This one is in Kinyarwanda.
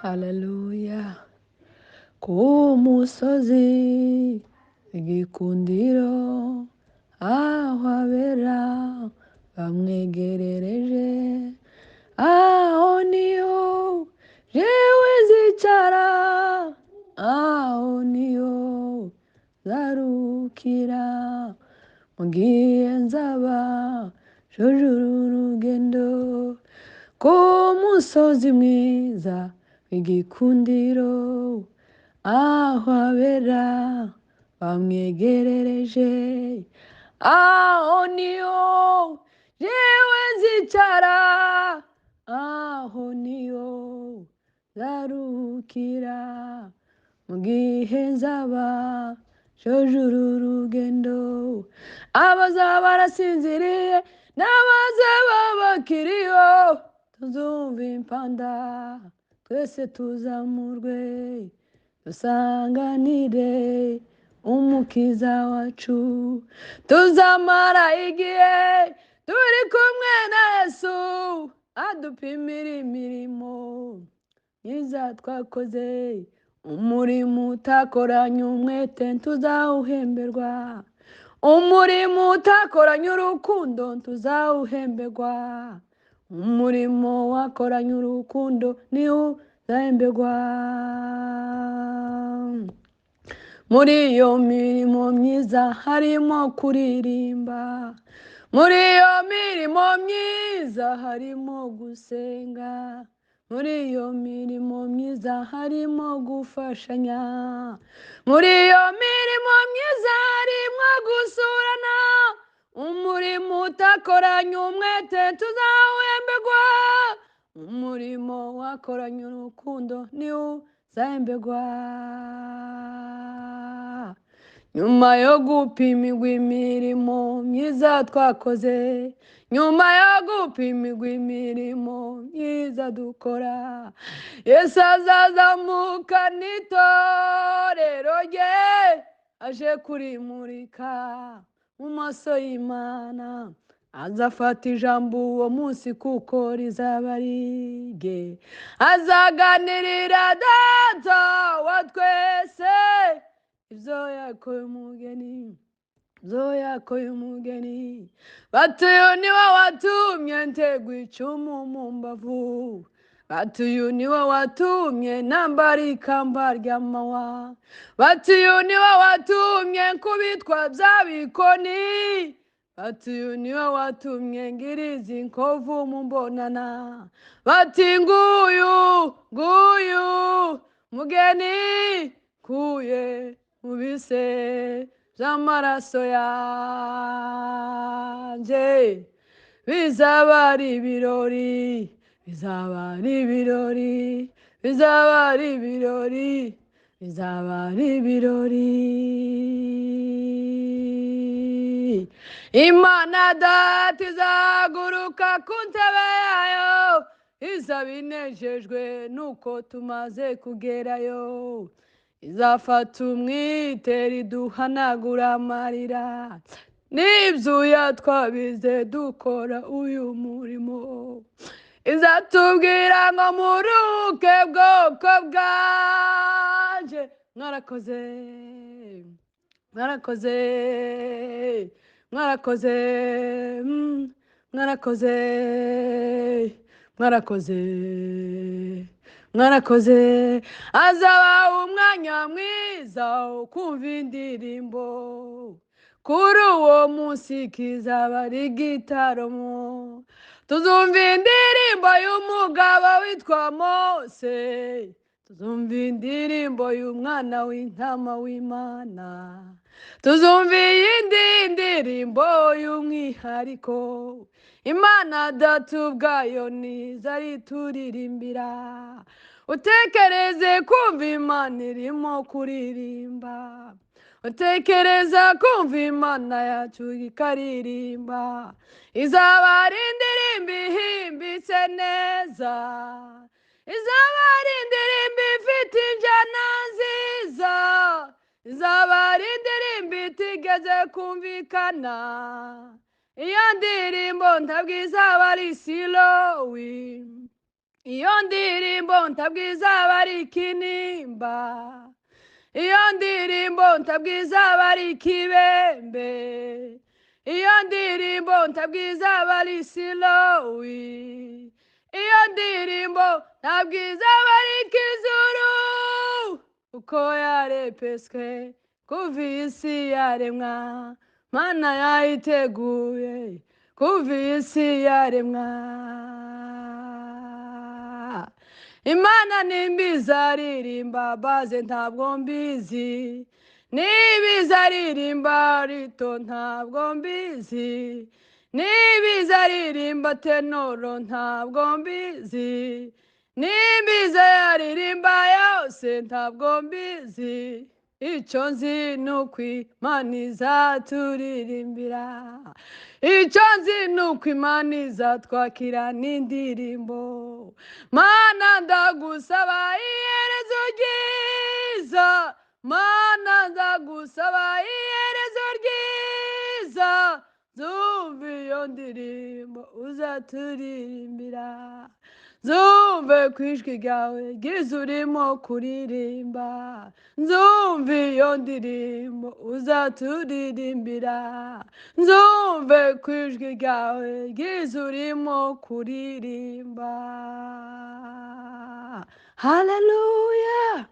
haleluya. Ku musozi igikundiro aho abera bamwegerereje, aho niho jewe zicara, aho niho zarukira, mugihe nzaba jojuru urugendo ku musozi mwiza w'igikundiro, aho abera bamwegerereje, aho niho jewe nzicara, aho niho zarukira, mugihe nzaba jojuru urugendo. Abazaba barasinziriye n'abazaba bakiriho, tuzumva impanda twese tuzamurwe, dusanganire umukiza wacu, tuzamara igihe turi kumwe na Yesu, adupimira imirimo myiza twakoze, umurimo utakoranye umwete ntuzawuhemberwa, umurimo utakoranye urukundo ntuzawuhemberwa, umurimo wakoranye urukundo niwo uzahemberwa. Muri iyo mirimo myiza harimo kuririmba, muri iyo mirimo myiza harimo gusenga, muri iyo mirimo myiza harimo gufashanya, muri iyo mirimo myiza harimo gusurana, umurimo utakoranye umwete tuzawuhemberwa, umurimo wakoranye urukundo niwo uzahemberwa. Nyuma yo gupimirwa imirimo myiza twakoze, nyuma yo gupimirwa imirimo myiza dukora, Yesu azazamuka n'itorero rye, aje kurimurika mu maso y'Imana, azafata ijambo uwo munsi kuko rizaba ari rye, azaganirira data wa twese ibyo yakoye umugeni, ibyo yakoye umugeni, bati uyu niwe watumye ntegwa icumu mu mbavu, bati uyu niwe watumye nambara ikamba ry'amahwa, bati uyu niwe watumye nkubitwa bya bikoni, bati uyu niwe watumye ngiriza inkovu mu mbonana, bati nguyu nguyu mugeni kuye mu bise by'amaraso yanjye, bizaba ari ibirori, bizaba ari ibirori, bizaba ari ibirori, bizaba ari ibirori. Imana data izahaguruka ku ntebe yayo, izaba inejejwe nuko tumaze kugerayo, izafata umwitero iduhanagura amarira, n'ibyuya twabize dukora uyu murimo, izatubwira ngo muruke bwoko bwanje, mwarakoze mwarakoze mwarakoze mwarakoze mwarakoze mwarakoze. Azaba umwanya mwiza wo kumva indirimbo, kuri uwo munsi kizaba ari igitaramo, tuzumva indirimbo y'umugabo witwa Mose, tuzumva indirimbo y'umwana w'intama w'Imana, tuzumva iyindi ndirimbo y'umwihariko, Imana data ubwayo niza arituririmbira, utekereze kumva Imana irimo kuririmba, utekereza kumva Imana yacu ikaririmba, izaba ari indirimbo ihimbitse neza, izaba ari indirimbo ifite injyana nziza, izaba ari indirimbo itigeze kumvikana, iyo ndirimbo ntabwo izaba ari silowi, iyo ndirimbo ntabwiza bari ikinimba, iyo ndirimbo ntabwiza bari ikibembe, iyo ndirimbo ntabwiza bari silowi, iyo ndirimbo ntabwiza bari ikizuru, uko yarepeswe kuva isi yaremwa, mana yayiteguye kuva isi yaremwa. Imana nimba izaririmba baze ntabwo mbizi, niba izaririmba rito ntabwo mbizi, niba izaririmba tenoro ntabwo mbizi, niba izaririmba yose ntabwo mbizi, icyo nzi ni uko Imana izaturirimbira, icyo nzi ni uko Imana izatwakira n'indirimbo. Mana ndagusaba iherezo ryiza, Mana ndagusaba iherezo ryiza, zumve iyo ndirimbo uzaturirimbira, zumve ku ijwi ryawe ryiza urimo kuririmba, nzumve iyo ndirimbo uzaturirimbira, nzumve ku ijwi ryawe ryiza urimo kuririmba. Haleluya.